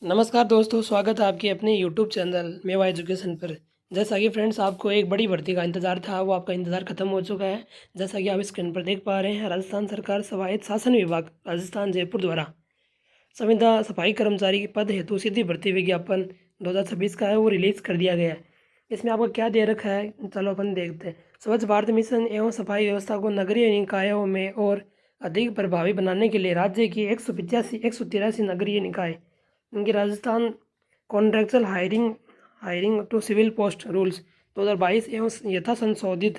नमस्कार दोस्तों, स्वागत है आपके अपने यूट्यूब चैनल मेवा एजुकेशन पर। जैसा कि फ्रेंड्स आपको एक बड़ी भर्ती का इंतज़ार था, वो आपका इंतज़ार खत्म हो चुका है। जैसा कि आप स्क्रीन पर देख पा रहे हैं, राजस्थान सरकार स्वायत्त शासन विभाग राजस्थान जयपुर द्वारा संविदा सफाई कर्मचारी के पद हेतु सीधी भर्ती विज्ञापन 2026 का है, वो रिलीज़ कर दिया गया है। इसमें आपको क्या दे रखा है, चलो अपन देखते हैं। स्वच्छ भारत मिशन एवं सफाई व्यवस्था को नगरीय निकायों में और अधिक प्रभावी बनाने के लिए राज्य की 183 नगरीय निकाय इनकी Rajasthan contractual hiring to civil post rules 2022 एवं यथा संशोधित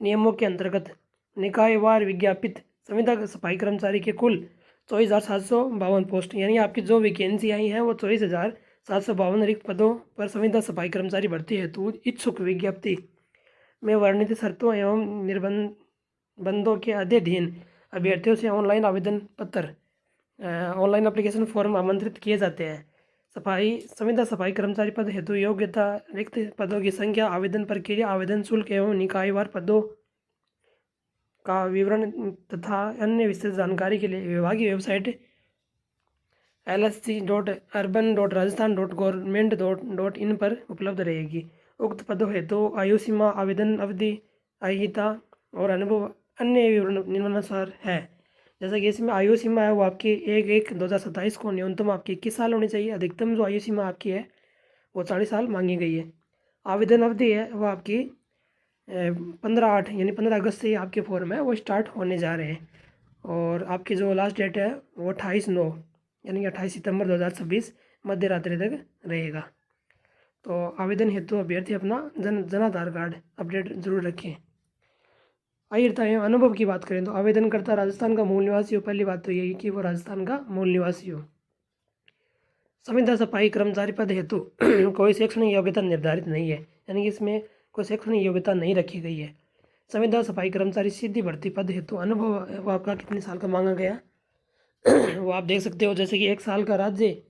नियमों के अंतर्गत निकायवार विज्ञापित संविदा सफाई कर्मचारी के कुल 24,752 पोस्ट, यानी आपकी जो वैकेंसी आई हैं वो 24,752 रिक्त पदों पर संविदा सफाई कर्मचारी भर्ती हेतु इच्छुक विज्ञप्ति में वर्णित शर्तों एवं निर्बंधों के अधीन अभ्यर्थियों से ऑनलाइन आवेदन पत्र ऑनलाइन एप्लीकेशन फॉर्म आमंत्रित किए जाते हैं। संविदा सफाई कर्मचारी पद हेतु योग्यता, रिक्त पदों की संख्या, आवेदन प्रक्रिया, आवेदन शुल्क एवं निकायवार पदों का विवरण तथा अन्य विस्तृत जानकारी के लिए विभागीय वेबसाइट lsc.urban.rajasthan.government.in पर उपलब्ध रहेगी। उक्त पदों हेतु आयु सीमा, आवेदन अवधि, अहिता और अनुभव अन्य विवरण निम्नानुसार है। जैसा कि इसमें आयु सीमा है वो आपकी 1/1/2027 को न्यूनतम आपकी 21 साल होनी चाहिए। अधिकतम जो आयु सीमा आपकी है वो 40 साल मांगी गई है। आवेदन अवधि है वो आपकी 15/8 यानी 15 अगस्त से आपके फॉर्म है वो स्टार्ट होने जा रहे हैं। और आपकी जो लास्ट डेट है वो 28/9 यानी कि 28 सितंबर 2026 मध्य रात्रि तक रहेगा। तो आवेदन हेतु अभ्यर्थी अपना जन आधार कार्ड अपडेट जरूर रखें। आइए बताएं, अनुभव की बात करें तो आवेदनकर्ता राजस्थान का मूल निवासी हो। पहली बात तो यही कि वो राजस्थान का मूल निवासी हो। संविदा सफाई कर्मचारी पद हेतु कोई शैक्षणिक योग्यता निर्धारित नहीं है, यानी कि इसमें कोई शैक्षणिक योग्यता नहीं रखी गई है। संविदा सफाई कर्मचारी सीधी भर्ती पद हेतु अनुभव वो आपका कितने साल का मांगा गया वो आप देख सकते हो। जैसे कि 1 साल का राज्य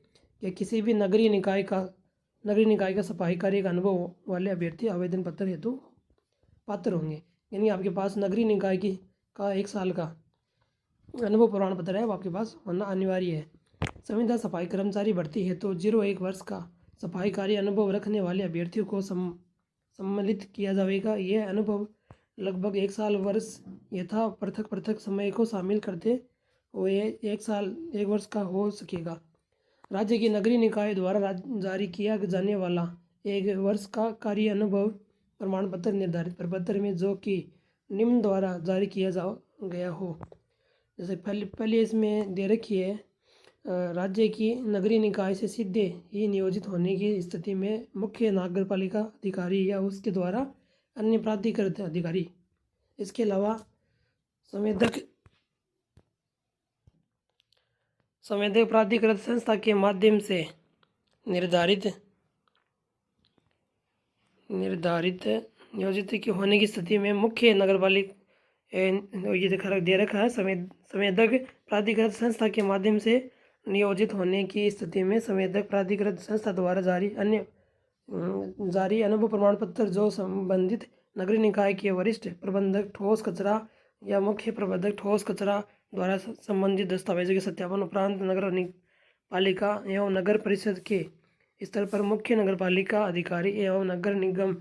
या किसी भी नगरीय निकाय का सफाई कार्य का अनुभव वाले अभ्यर्थी आवेदन पत्र हेतु पात्र होंगे। यानी आपके पास नगरीय निकाय का 1 साल का अनुभव प्रमाण पत्र है वो आपके पास होना अनिवार्य है। संविदा सफाई कर्मचारी भर्ती हेतु 0-1 वर्ष का सफाई कार्य अनुभव रखने वाले अभ्यर्थियों को सम्मिलित किया जाएगा। यह अनुभव लगभग 1 साल वर्ष यथा पृथक समय को शामिल करते हुए 1 वर्ष का हो सकेगा। राज्य की नगरीय निकाय द्वारा जारी किया जाने वाला 1 वर्ष का कार्य अनुभव प्रमाण पत्र निर्धारित प्रपत्र में जो कि निम्न द्वारा जारी किया गया हो। जैसे पहले इसमें दे रखी है, राज्य की नगरीय निकाय से सीधे ही नियोजित होने की स्थिति में मुख्य नगरपालिका अधिकारी या उसके द्वारा अन्य प्राधिकृत अधिकारी, इसके अलावा संवेदक प्राधिकृत संस्था के माध्यम से निर्धारित नियोजित की होने की स्थिति में मुख्य नगरपालिका ये दे रखा है। संवेदक प्राधिकृत संस्था के माध्यम से नियोजित होने की स्थिति में संवेदक प्राधिकृत संस्था द्वारा जारी अनुभव प्रमाण पत्र जो संबंधित नगरीय निकाय के वरिष्ठ प्रबंधक ठोस कचरा या मुख्य प्रबंधक ठोस कचरा द्वारा संबंधित दस्तावेजों के सत्यापन उपरांत नगर पालिका एवं नगर परिषद के स्तर पर मुख्य नगरपालिका अधिकारी एवं नगर निगम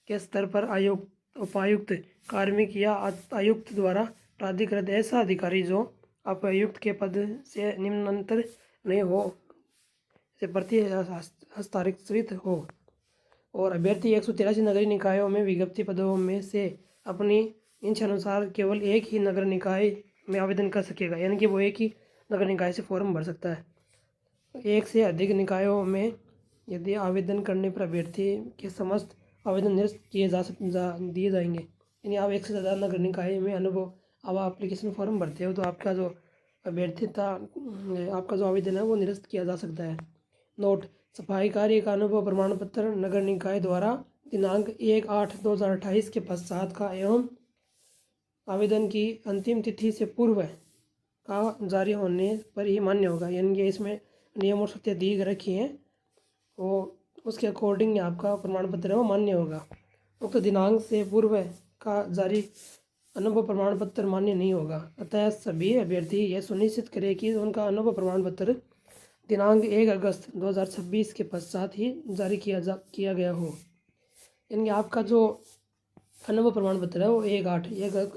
के स्तर पर आयुक्त, उपायुक्त, कार्मिक या आयुक्त द्वारा प्राधिकृत ऐसा अधिकारी जो उपायुक्त के पद से निम्नांतर नहीं हो से प्रति हस्ताक्षरित हो। और अभ्यर्थी 183 नगरीय निकायों में विज्ञप्ति पदों में से अपनी इच्छानुसार केवल एक ही नगर निकाय में आवेदन कर सकेगा, यानी कि वो एक ही नगर निकाय से फॉर्म भर सकता है। एक से अधिक निकायों में यदि आवेदन करने पर अभ्यर्थी के समस्त आवेदन निरस्त किए दिए जाएंगे। यानी आप 1 से ज़्यादा नगर निकाय में अनुभव अब एप्लीकेशन फॉर्म भरते हो तो आपका जो आपका जो आवेदन है वो निरस्त किया जा सकता है। नोट: सफाई कार्य का अनुभव प्रमाण पत्र नगर निकाय द्वारा दिनांक 1/8/2028 के पश्चात का एवं आवेदन की अंतिम तिथि से पूर्व का जारी होने पर ही मान्य होगा। यानी कि इसमें नियम और शर्तें दी रखी हैं, वो उसके अकॉर्डिंग आपका प्रमाण पत्र है वो मान्य होगा। उक्त दिनांक से पूर्व का जारी अनुभव प्रमाण पत्र मान्य नहीं होगा। अतः सभी अभ्यर्थी यह सुनिश्चित करें कि उनका अनुभव प्रमाण पत्र दिनांक 1 अगस्त 2026 के पश्चात ही जारी किया गया हो। यानी आपका जो अनुभव प्रमाण पत्र है वो 1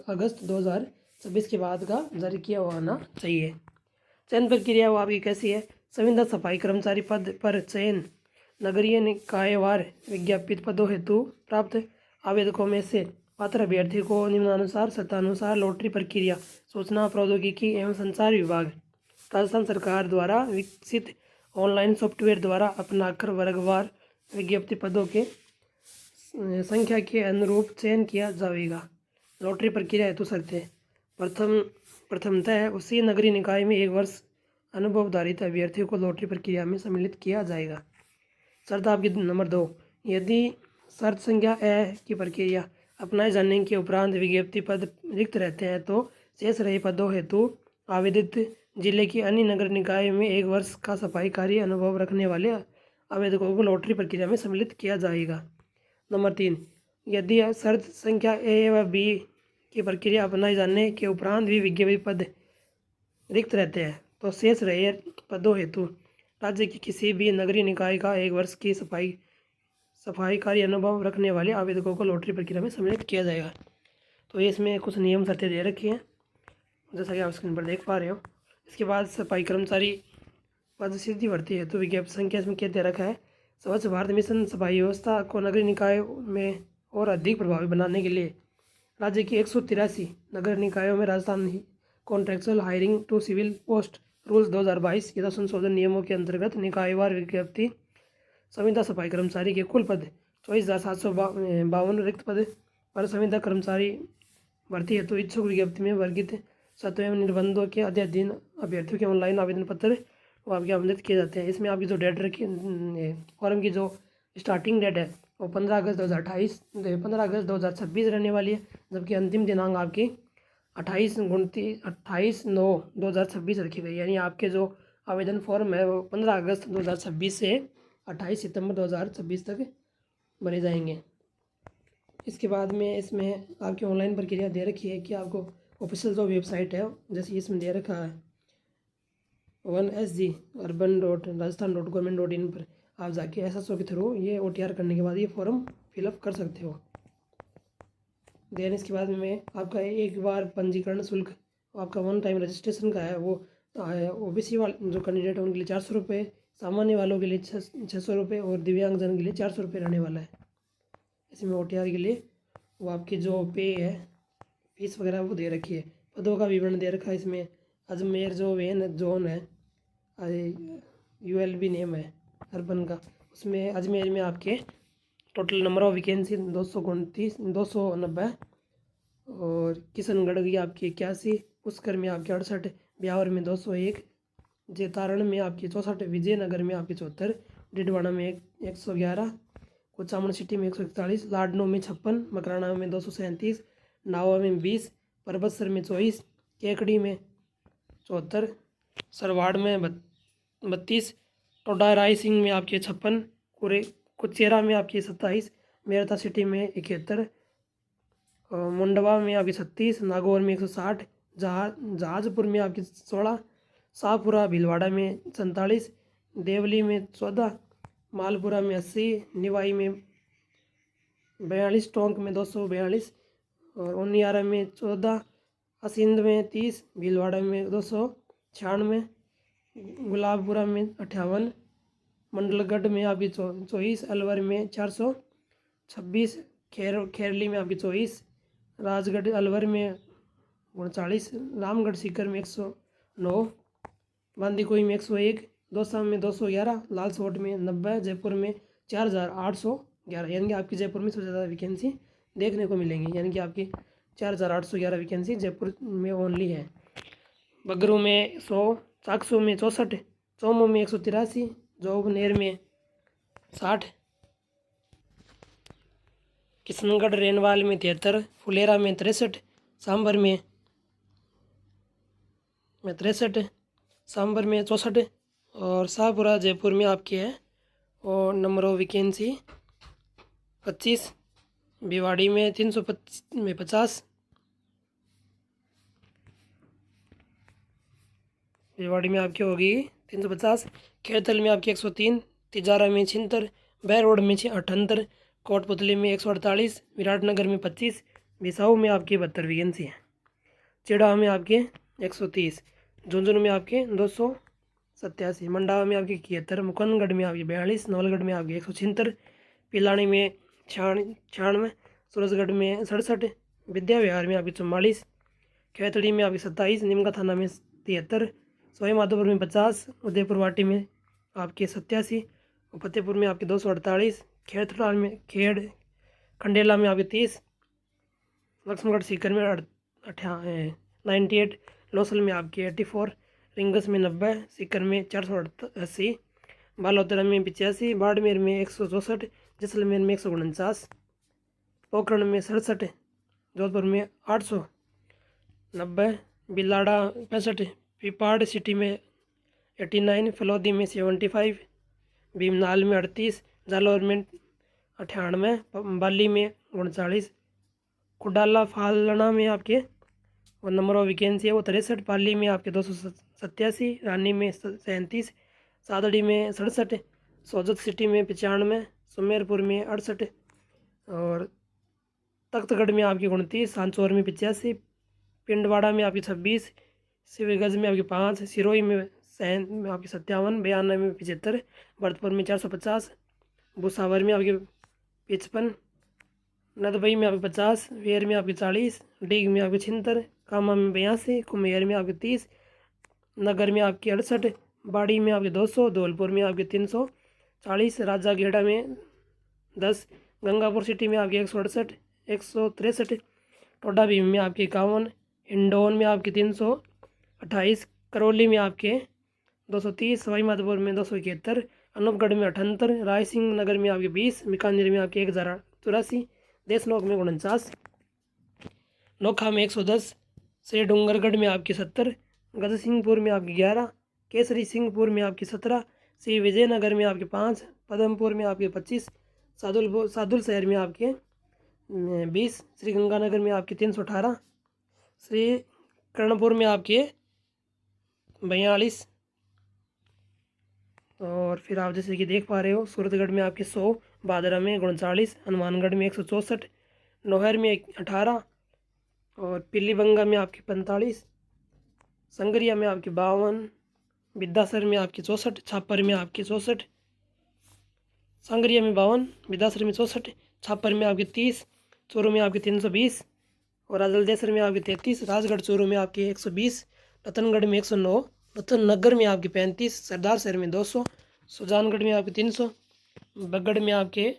अगस्त 2026 के बाद का जारी किया हुआ आना चाहिए। चयन प्रक्रिया वो आपकी कैसी है? संविदा सफाई कर्मचारी पद पर चयन नगरीय निकायवार विज्ञापित पदों हेतु प्राप्त आवेदकों में से पात्र अभ्यर्थी को निम्नानुसार शर्तानुसार लॉटरी प्रक्रिया सूचना प्रौद्योगिकी एवं संचार विभाग राजस्थान सरकार द्वारा विकसित ऑनलाइन सॉफ्टवेयर द्वारा अपनाकर वर्गवार विज्ञप्ति पदों के संख्या के अनुरूप चयन किया जाएगा। लॉटरी प्रक्रिया हेतु शर्तें प्रथमतः उसी नगरीय निकाय में 1 वर्ष अनुभवधारित अभ्यर्थियों को लॉटरी प्रक्रिया में सम्मिलित किया जाएगा। शर्त आपकी नंबर 2, यदि शर्त संख्या ए की प्रक्रिया अपनाए जाने के उपरांत विज्ञप्ति पद रिक्त रहते हैं तो शेष रहे पदों हेतु आवेदित जिले की अन्य नगर निकाय में 1 वर्ष का सफाई कार्य अनुभव रखने वाले आवेदकों को लॉटरी प्रक्रिया में सम्मिलित किया जाएगा। नंबर 3, यदि शर्त संख्या ए व बी की प्रक्रिया अपनाए जाने के उपरांत भी विज्ञप्ति पद रिक्त रहते हैं तो शेष रहे पदों हेतु राज्य की किसी भी नगरीय निकाय का 1 वर्ष की सफाई कार्य अनुभव रखने वाले आवेदकों को लॉटरी प्रक्रिया में सम्मिलित किया जाएगा। तो ये इसमें कुछ नियम शर्तें दे रखी हैं जैसा कि आप स्क्रीन पर देख पा रहे हो। इसके बाद सफाई कर्मचारी पद सीधी भर्ती है तो विज्ञप्ति संख्या इसमें क्या दे रखा है? स्वच्छ भारत मिशन सफाई व्यवस्था को नगरीय निकाय में और अधिक प्रभावी बनाने के लिए राज्य की 183 नगर निकायों में Rajasthan contractual hiring to civil post rules 2022 यथा संशोधन नियमों के अंतर्गत निकायवार विज्ञप्ति संविदा सफाई कर्मचारी के कुल पद 24,752 रिक्त पद पर संविदा कर्मचारी भर्ती हेतु इच्छुक विज्ञप्ति में वर्गित शर्तों एवं निर्बंधों के अध्ययन अभ्यर्थियों के ऑनलाइन आवेदन पत्र वो आपके आवेदित किए जाते हैं। इसमें आपकी जो डेट रखी फॉर्म की जो स्टार्टिंग डेट है वो 15 अगस्त 2026 रहने वाली है, जबकि अंतिम दिनांक आपकी 28/9/2026 रखी गई। यानी आपके जो आवेदन फॉर्म है वो 15 अगस्त 2026 से 28 सितंबर 2026 तक भरे जाएंगे। इसके बाद में इसमें आपकी ऑनलाइन प्रक्रिया दे रखी है कि आपको ऑफिशियल जो वेबसाइट है जैसे इसमें दे रखा है 1sg.urban.rajasthan.government.in पर आप जाके SSO के थ्रू ये OTR करने के बाद ये फॉर्म फिलअप कर सकते हो। देन इसके बाद में आपका एक बार पंजीकरण शुल्क आपका 1 टाइम रजिस्ट्रेशन का है वो OBC वाले जो कैंडिडेट है उनके लिए 400 रुपये, सामान्य वालों के लिए 600 रुपये और दिव्यांगजन के लिए 400 रुपये रहने वाला है। इसमें OTR के लिए वो आपकी जो पे है फीस वगैरह वो दे रखी है। पदों का विवरण दे रखा है इसमें। अजमेर जो वेन जोन है ULB नेम है अर्बन का, उसमें अजमेर में आपके टोटल नंबर ऑफ वैकेंसी 290 और किशनगढ़ की आपकी 81, पुष्कर में आपकी 68, ब्यावर में 201, जेतारण में आपकी 64, विजयनगर में आपकी 74, डिडवाना में 111, कुचामन सिटी में 141, लाडनू में 56, मकराना में 237, नावा में 20, परबतसर में 24, केकड़ी में 74, सरवाड़ में 32, टोडा राय सिंह में आपके 56, कुचेरा में आपकी 27, मेरठा सिटी में 71, मुंडवा में आपकी 36, नागौर में 160, जहाजपुर में आपकी 16, शाहपुरा भीलवाड़ा में 47, देवली में 14, मालपुरा में 80, निवाई में 42, टोंक में 242 और उनियारा में 14, असिंध में 30, भीलवाड़ा में 296, गुलाबपुरा में 58, मंडलगढ़ में आपकी 24, अलवर में 426, खैरली में आपकी 24, राजगढ़ अलवर में 39, रामगढ़ सीकर में 109, बांदीकुई में 101, दौसा में 211, लालसोट में 90, जयपुर में 4,811। यानी कि आपकी जयपुर में सबसे ज़्यादा वैकेंसी देखने को मिलेंगी। यानी कि आपकी 4,811 वैकेंसी जयपुर में ओनली है। बगरू में 100, चाकसू में 64, चौमू में 183, जोबनेर में 60, किशनगढ़ रेनवाल में 73, फुलेरा में 63, सांबर में 63, सांबर में 64 और शाहपुरा जयपुर में आपकी है और नंबर ऑफ वैकेंसी 25, भिवाड़ी में 350, भिवाड़ी में आपकी होगी 350, खेड़तल में आपकी 103, तिजारा में 76, बहरोड में 78, कोटपुतली में 148, विराटनगर में 25, बिसाऊ में आपकी 72 वैकेंसी है। चिड़ाव में आपके 130, झुंझुनू में आपके 287, मंडावा में आपके 71, मुकुंदगढ़ में आपकी 42, नवलगढ़ में आपकी 176, पिलानी में 96, सूरजगढ़ में 67, विद्या विहार में आपकी 44, खैतड़ी में आपकी 27, निमका थाना में 73, सवाई माधोपुर में 50, उदयपुर वाटी में आपके 87, फतेहपुर में आपके 248, खेड़थड़ाल में खंडेला में आपके 30, लक्ष्मणगढ़ सीकर में 98, लोसल में आपके 84, रिंगस में 90, सीकर में 480, बालोतरा में 85, बाड़मेर में 164, जैसलमेर में 149, पोखरण में 67, जोधपुर में 890, बिलाड़ा 65, पिपाड़ सिटी में 89, फलौदी में 75, भीमनाल में 38, जालौर में 98, बाली में 39, कुडाला फालना में आपके वो नंबर ऑफ वैकेंसी है वो 63, पाली में आपके 287, रानी में 37, सादड़ी में 67, सोजत सिटी में 95, सुमेरपुर में 68, और तख्तगढ़ में आपकी 29, सांचौर में 85, पिंडवाड़ा में आपकी 26, सिवगंज में आपकी 5, सिरोही में आपकी 57, बयाना में 75, भरतपुर में 450, भुसावर में आपकी 55, नदबई में आपके 50, वेर में आपके 40, डीग में आपके 76, कामा में 82, कुमेर में आपके 30, नगर में आपकी 68, बाड़ी में आपके 200, धौलपुर में आपके 340, राजागेड़ा में 10, गंगापुर सिटी में आपके 168, 163, टोडा भीम में आपके 51, हिंडौन में आपके 328, करौली में आपके 230, सवाई माधोपुर में 271, अनूपगढ़ में 78, रायसिंह नगर में आपके 20, बीकानेर में आपके 1084, देशनोक में 49, नोखा में 110, श्री डूंगरगढ़ में आपकी 70, गजसिंहपुर में आपकी 11, केसरी सिंहपुर में आपकी 17, श्री विजयनगर में आपके 5, पदमपुर में आपके 25, सादुल शहर में आपके 20, श्री गंगानगर में आपके 318, श्री कर्णपुर में आपके 42, और फिर आप जैसे कि देख पा रहे हो सूरतगढ़ में आपके 100, बादरा में 39, हनुमानगढ़ में 164, नोहर में 18, और पिलीबंगा में आपके 45, संगरिया में आपके 52, विद्यासर में आपके 64, छापर में आपके 64, संगरिया में 52, विद्यासर में 64, छापर में आपके 30, चूरू में आपके 320, और अजलदेसर में आपके 33, राजगढ़ चूरू में आपके 120, रतनगढ़ में 109, रतननगर में आपके 35, सरदार शहर में 200, सुजानगढ़ में आपके 300, बगड़ में आपके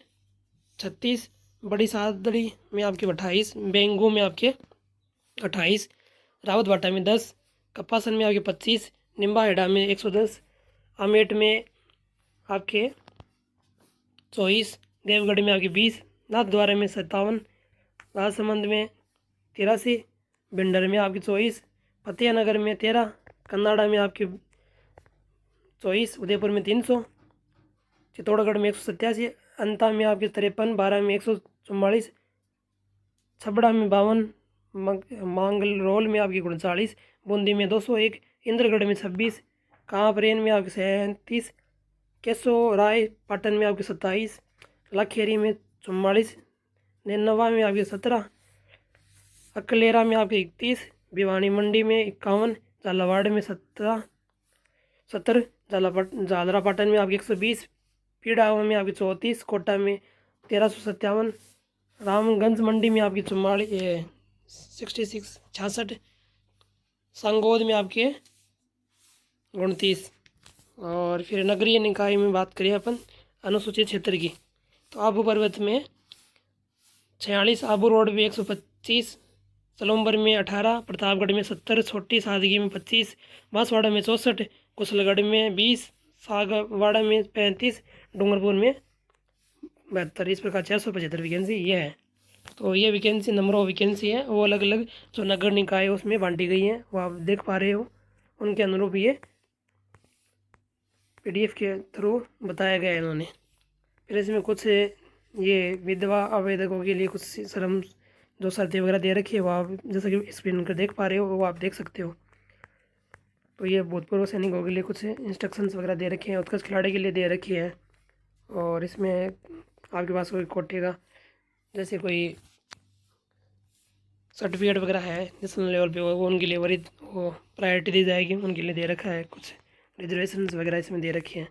36, बड़ी सादड़ी में आपके 28, बेंगू में आपके 28, रावतबाटा में 10, कपासन में आपके 25, निम्बाहेड़ा में 110, आमेट में आपके 24, देवगढ़ में आपके 20, नाथद्वारा में 57, राजसमंद में 83, भिंडर में आपके 24, फतेहनगर में 13, कन्नाडा में आपके 24, उदयपुर में 300, चित्तौड़गढ़ में 187, अंता में आपके 53, बारा में 144, छबड़ा में 52, मांगरोल में आपकी 39, बूंदी में 201, इंद्रगढ़ में 26, कांपरेन में आपके 37, केसो राय पाटन में आपके 27, लाखेरी में 44, नैनवा में आपके 17, अकलेरा में आपके 31, भिवानी मंडी में 51, झालावाड़ में 70, झालरापाटन में आपके 120, पीड़ावा में आपके 34, कोटा में 1357, रामगंज मंडी में आपकी 66, संगोद में आपके 29, और फिर नगरीय निकाय में बात करें अपन अनुसूचित क्षेत्र की, तो आबू पर्वत में 46, आबू रोड में 125, सलोम्बर में 18, प्रतापगढ़ में 70, छोटी सादगी में 25, बांसवाड़ा में 64, कुशलगढ़ में 20, सागवाड़ा में 35, डूंगरपुर में 72। इस प्रकार 475 वैकेंसी ये है। तो ये वैकेंसी नंबर ऑफ वैकेंसी है, वो अलग अलग जो नगर निकाय है उसमें बांटी गई हैं, वो आप देख पा रहे हो। उनके अनुरूप ये PDF के थ्रू बताया गया है इन्होंने। फिर इसमें कुछ ये विधवा आवेदकों के लिए कुछ श्रम जो शर्तें वगैरह दे रखी है वो आप जैसा कि स्क्रीन पर देख पा रहे हो वो आप देख सकते हो। तो ये भूतपूर्व सैनिकों के लिए कुछ इंस्ट्रक्शंस वगैरह दे रखे हैं, उत्कृष्ट खिलाड़ी के लिए दे रखी है। और इसमें आपके पास कोई कोटे का जैसे कोई सर्टिफिकेट वगैरह है नेशनल लेवल पे, वो उनके लिए वो प्रायोरिटी दी जाएगी, उनके लिए दे रखा है। कुछ रिजर्वेशंस वगैरह इसमें दे रखी हैं।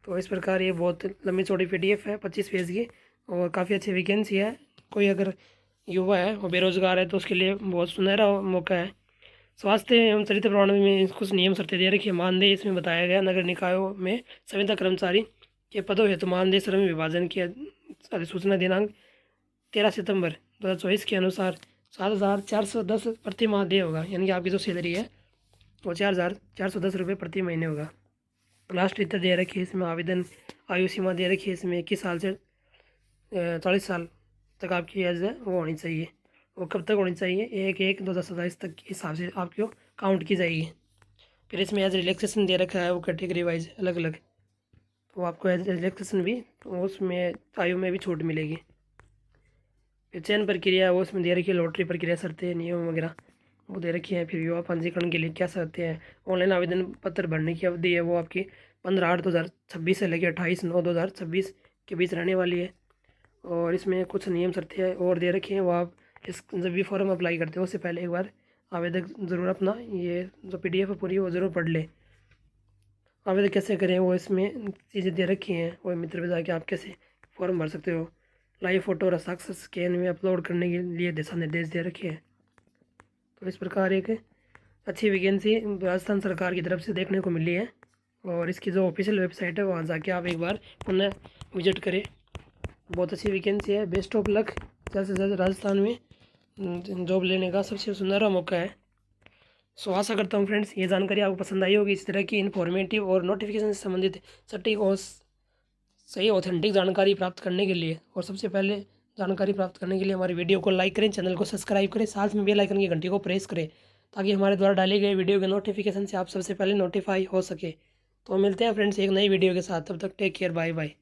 तो इस प्रकार ये बहुत लंबी चौड़ी PDF है 25 पेज की, और काफ़ी अच्छी वैकेंसी है। कोई अगर युवा है और बेरोजगार है तो उसके लिए बहुत सुनहरा मौका है। स्वास्थ्य एवं चरित्र प्रमाण में कुछ नियम शर्तें दे रखी है। मानदेय इसमें बताया गया, नगर निकायों में संविदा कर्मचारी के पदों हेतु मानदेय श्रम विभाजन की अधिसूचना दिनांक 13 सितंबर 2024 के अनुसार 7,410 प्रति माह देय होगा, यानी कि आपकी जो सैलरी है वो 4,410 रुपये प्रति महीने होगा। राष्ट्रीयता दे रखी है इसमें, आवेदन आयु सीमा दे रखी है इसमें 21 साल से 40 साल तक आपकी एज है वो होनी चाहिए। वो कब तक होनी चाहिए? 1/1/2027 तक के हिसाब से आपको काउंट की जाएगी। फिर इसमें एज रिलैक्सेशन दे रखा है वो कैटेगरी वाइज अलग अलग, तो आपको एज रिलैक्सेशन भी उसमें आयु में भी छूट मिलेगी। फिर चयन प्रक्रिया वो उसमें दे रखी है, लॉटरी प्रक्रिया शर्तें नियम वगैरह वो दे रखी है। फिर युवा पंजीकरण के लिए क्या शर्तें हैं, ऑनलाइन आवेदन पत्र भरने की अवधि है वो आपकी 15/8/2026 से लेकर 28/9/2026 के बीच रहने वाली है। और इसमें कुछ नियम शर्तें और दे रखी हैं, वो आप जब भी फॉर्म अप्लाई करते हो उससे पहले एक बार आवेदक ज़रूर अपना ये जो PDF है पूरी वो ज़रूर पढ़ ले। आवेदन कैसे करें वो इसमें चीज़ें दे रखी हैं, वो मित्र पे जाके आप कैसे फॉर्म भर सकते हो। लाइव फ़ोटो और हस्ताक्षर स्कैन में अपलोड करने के लिए दिशा निर्देश दे रखे हैं। तो इस प्रकार एक अच्छी वैकेंसी राजस्थान सरकार की तरफ से देखने को मिली है, और इसकी जो ऑफिशियल वेबसाइट है वहाँ जाके आप एक बार पुनः विजिट करें। बहुत अच्छी वैकेंसी है। Best of luck. जल्द से जल्द राजस्थान में जॉब लेने का सबसे सुनहरा मौका है। सो आशा करता हूँ फ्रेंड्स ये जानकारी आपको पसंद आई होगी। इस तरह की इन्फॉर्मेटिव और नोटिफिकेशन से संबंधित सटीक और सही ऑथेंटिक जानकारी प्राप्त करने के लिए, और सबसे पहले जानकारी प्राप्त करने के लिए हमारी वीडियो को लाइक करें, चैनल को सब्सक्राइब करें, साथ में बेल आइकन की घंटी को प्रेस करें, ताकि हमारे द्वारा डाले गए वीडियो के नोटिफिकेशन से आप सबसे पहले नोटिफाई हो सके। तो मिलते हैं फ्रेंड्स एक नई वीडियो के साथ, तब तक टेक केयर, बाय बाय।